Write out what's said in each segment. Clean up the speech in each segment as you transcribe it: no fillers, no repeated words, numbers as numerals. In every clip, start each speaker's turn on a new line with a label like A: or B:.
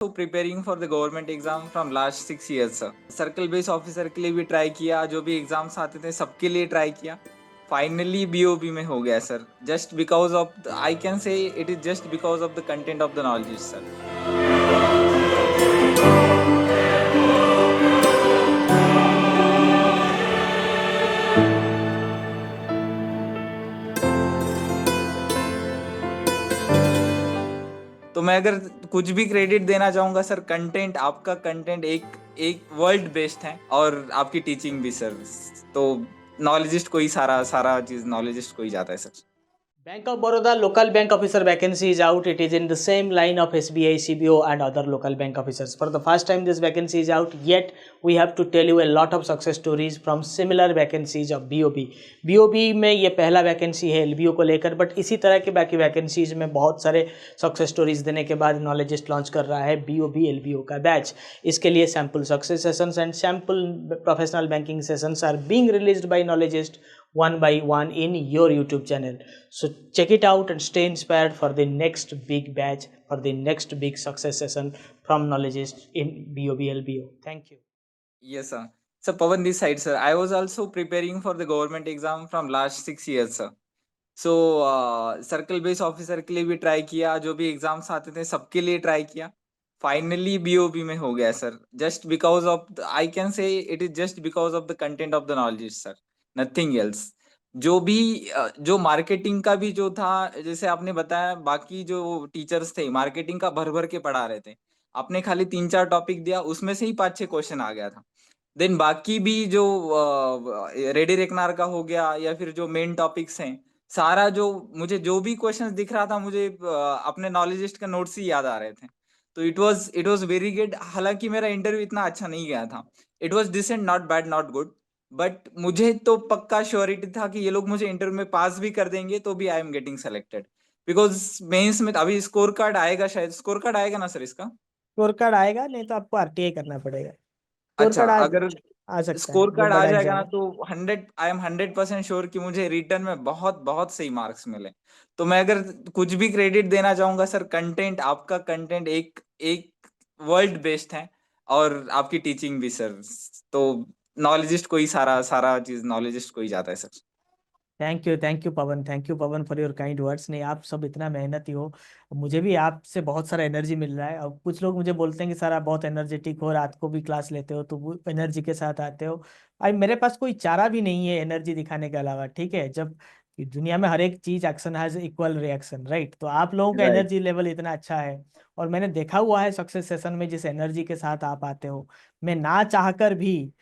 A: Preparing for the government exam from last 6 years sir. Circle base officer के लिए भी try किया, जो भी एग्जाम्स आते थे सबके लिए ट्राई किया। फाइनली बीओबी में हो गया sir, just because of I can say it is just because of the content of the knowledge sir. तो मैं अगर कुछ भी क्रेडिट देना चाहूंगा सर, कंटेंट, आपका कंटेंट एक एक वर्ल्ड बेस्ट है, और आपकी टीचिंग भी सर। तो नॉलेजिस्ट को ही सारा सारा चीज नॉलेजिस्ट को ही जाता है sir.
B: Bank of Baroda local bank officer vacancy is out. It is in the same line of SBI, CBO and other local bank officers. For the first time this vacancy is out, yet we have to tell you a lot of success stories from similar vacancies of BOB. BOB में ये पहला vacancy है LBO को लेकर, but इसी तरह के बाकी वैकेंसीज में बहुत सारे सक्सेस स्टोरीज देने के बाद नॉलेजिस्ट लॉन्च कर रहा है BOB LBO का बैच। इसके लिए sample success sessions and sample professional banking sessions are being released by Knowledgeist one by one in your YouTube channel. So check it out and stay inspired for the next big batch, for the next big success session from knowledgeist in BOB LBO. Thank you.
A: Yes sir. So Pawan this side sir, I was also preparing for the government exam from last 6 years sir. So circle base officer के लिए भी try किया, जो भी exams आते थे सबके लिए ट्राई किया। फाइनली बीओबी में हो गया sir, just because of I can say it is just because of the content of the knowledge sir, nothing else. जो भी जो मार्केटिंग का भी जो था, जैसे आपने बताया, बाकी जो टीचर्स थे मार्केटिंग का भर भर के पढ़ा रहे थे, आपने खाली 3-4 टॉपिक दिया, उसमें से ही 5-6 क्वेश्चन आ गया था। देन बाकी भी जो रेडी रेकनार का हो गया, या फिर जो मेन टॉपिक्स हैं, सारा जो मुझे जो भी क्वेश्चंस दिख रहा था, मुझे अपने नॉलेजिस्ट का नोट्स ही याद आ रहे थे। तो इट वाज वेरी गुड। हालांकि मेरा इंटरव्यू इतना अच्छा नहीं गया था, it was decent, not bad not good. But मुझे तो पक्का श्योरिटी था कि ये लोग मुझे इंटरव्यू में पास भी कर देंगे, तो भी I am getting selected. Because mains में अभी स्कोर कार्ड आएगा, शायद स्कोर कार्ड आएगा ना सर इसका?
B: स्कोर कार्ड आएगा, नहीं तो आपको RTI करना पड़ेगा। स्कोर
A: अच्छा,
B: कार्ड
A: अगर
B: आ सकता है,
A: स्कोर
B: जो
A: कार्ड आ
B: बड़ा
A: जाएगा
B: एग्जाम
A: ना,
B: है।
A: तो 100% श्योर कि मुझे रिटर्न में बहुत बहुत सही मार्क्स मिले। तो मैं अगर कुछ भी क्रेडिट देना चाहूंगा सर, कंटेंट, आपका कंटेंट एक एक वर्ल्ड बेस्ट है, और आपकी टीचिंग भी सर। तो नॉलेजिस्ट को ही सारा सारा चीज नॉलेजिस्ट को ही जाता है sir.
B: Thank you Pawan, thank you Pawan for your kind words. नहीं, आप सब इतना मेहनती हो, मुझे भी आपसे बहुत सारा एनर्जी मिल रहा है। अब कुछ लोग मुझे बोलते हैं कि सर आप बहुत एनर्जेटिक हो, रात को भी क्लास लेते हो तो वो एनर्जी के साथ आते हो। भाई मेरे पास कोई चारा भी नहीं है एनर्जी दिखाने के अलावा, ठीक है? जब कि दुनिया में हर एक चीज action has equal reaction, right? तो आप लोगों का
A: राइट।
B: एनर्जी लेवल इतना अच्छा है, और मैंने देखा हुआ है सक्सेस सेशन में जिस एनर्जी के साथ आप आते हो, मैं ना चाहकर भी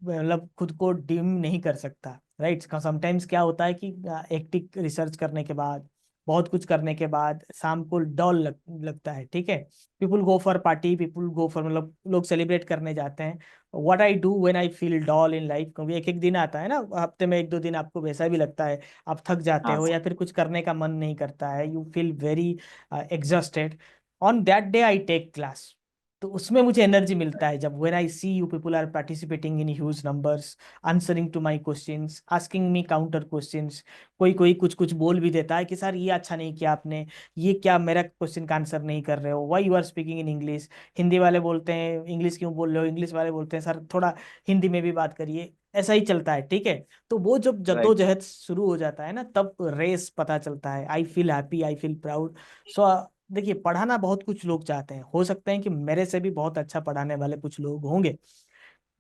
B: मतलब खुद को डिम नहीं कर सकता, राइट? समटाइम्स क्या होता है कि एक्टिक रिसर्च करने के बाद, बहुत कुछ करने के बाद शाम को लगता है, ठीक है? People go for party, people go for, मतलब लोग सेलिब्रेट करने जाते हैं। What I do when I feel doll in life, क्योंकि एक एक दिन आता है ना हफ्ते में, एक दो दिन आपको वैसा भी लगता है, आप थक जाते
A: हाँ
B: हो
A: सर।
B: या फिर कुछ करने का मन नहीं करता है, you feel very exhausted. On that day I take class. तो उसमें मुझे एनर्जी मिलता है जब when I see you people are participating in huge numbers, answering to my questions, asking me counter questions. कोई कोई कुछ कुछ बोल भी देता है कि सर ये अच्छा नहीं किया आपने, ये क्या मेरा क्वेश्चन का आंसर नहीं कर रहे हो, why you are speaking in English. Hindi वाले बोलते हैं इंग्लिश क्यों बोल रहे हो, इंग्लिश वाले बोलते हैं सर थोड़ा हिंदी में भी बात करिए। ऐसा ही चलता है, ठीक है? तो वो जब
A: राइट।
B: जद्दोजहद शुरू हो जाता है ना, तब रेस पता चलता है। I feel happy, I feel proud. So देखिए, पढ़ाना बहुत कुछ लोग चाहते हैं, हो सकते हैं कि मेरे से भी बहुत अच्छा पढ़ाने वाले कुछ लोग होंगे,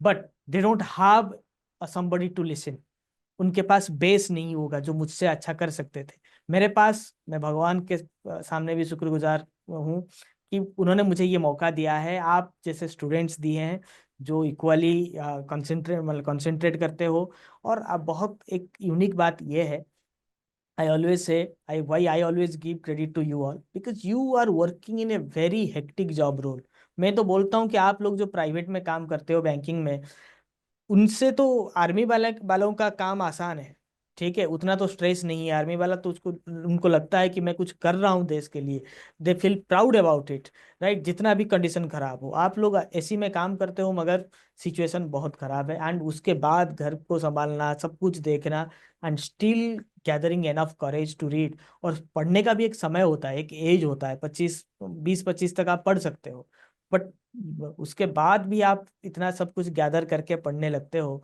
B: but they don't have somebody to listen. उनके पास बेस नहीं होगा जो मुझसे अच्छा कर सकते थे। मेरे पास, मैं भगवान के सामने भी शुक्रगुजार हूँ कि उन्होंने मुझे ये मौका दिया है, आप जैसे स्टूडेंट्स दिए हैं जो इक्वली कंसंट्रेट करते हो। और अब बहुत एक यूनिक बात ये है, I always say, I always give credit to you all because you are working in a very hectic job role. मैं तो बोलता हूँ कि आप लोग जो प्राइवेट में काम करते हो बैंकिंग में, उनसे तो आर्मी वालों का काम आसान है, ठीक है? उतना तो स्ट्रेस नहीं है। आर्मी वाला तो उसको, उनको लगता है कि मैं कुछ कर रहा हूँ देश के लिए, they feel proud about it, right? जितना भी कंडीशन खराब हो, आप लोग एसी में काम करते हो मगर सिचुएशन बहुत खराब है, एंड उसके बाद घर को संभालना, सब कुछ देखना, and still gathering enough courage to read. और पढ़ने का भी एक समय होता है, एक एज होता है, 25 20 25 तक आप पढ़ सकते हो। बट उसके बाद भी आप इतना सब कुछ गैदर करके पढ़ने लगते हो।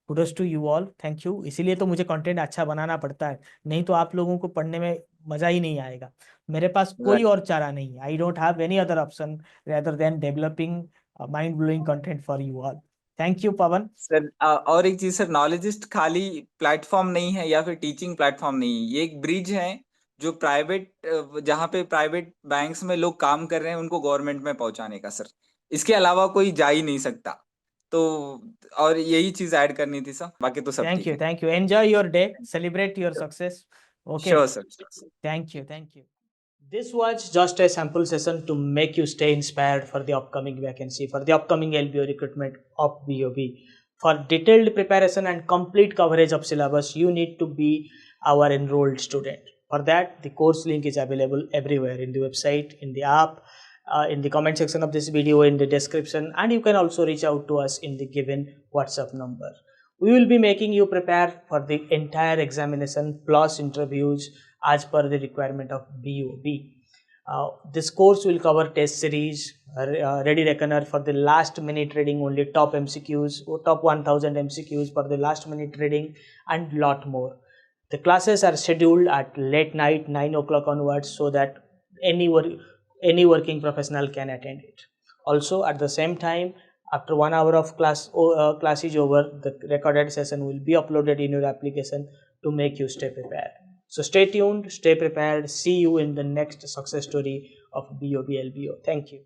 B: Kudos to you all, thank you. इसीलिए तो मुझे कंटेंट अच्छा बनाना पड़ता है, नहीं तो आप लोगों को पढ़ने में मजा ही नहीं आएगा। मेरे पास कोई और चारा नहीं है, I don't have any other option rather than developing mind blowing content for you all. Thank you Pawan.
A: Sir और एक चीज सर, नॉलेजिस्ट खाली प्लेटफॉर्म नहीं है या फिर टीचिंग प्लेटफॉर्म नहीं है, ये एक ब्रिज है जो प्राइवेट, जहाँ पे प्राइवेट बैंक्स में लोग काम कर रहे हैं उनको गवर्नमेंट में पहुंचाने का सर। इसके अलावा कोई जा ही नहीं सकता। तो और यही चीज ऐड करनी थी सर, बाकी तो सब
B: थैंक
A: ठीक
B: यू,
A: है।
B: Thank you, enjoy your day, celebrate your success. Okay,
A: sure sir.
B: thank you, thank you. This was just a sample session to make you stay inspired for the upcoming vacancy, for the upcoming LBO recruitment of BOB. For detailed preparation and complete coverage of syllabus, you need to be our enrolled student. For that, the course link is available everywhere in the website, in the app, in the comment section of this video, in the description, and you can also reach out to us in the given WhatsApp number. We will be making you prepare for the entire examination plus interviews as per the requirement of BOB. This course will cover test series, ready reckoner for the last minute reading, only top MCQs, top 1000 MCQs for the last minute reading, and lot more. The classes are scheduled at late night 9 o'clock onwards so that any any working professional can attend it. Also, at the same time, after 1 hour of class is over, the recorded session will be uploaded in your application to make you stay prepared. So stay tuned, stay prepared. See you in the next success story of BOB LBO. Thank you.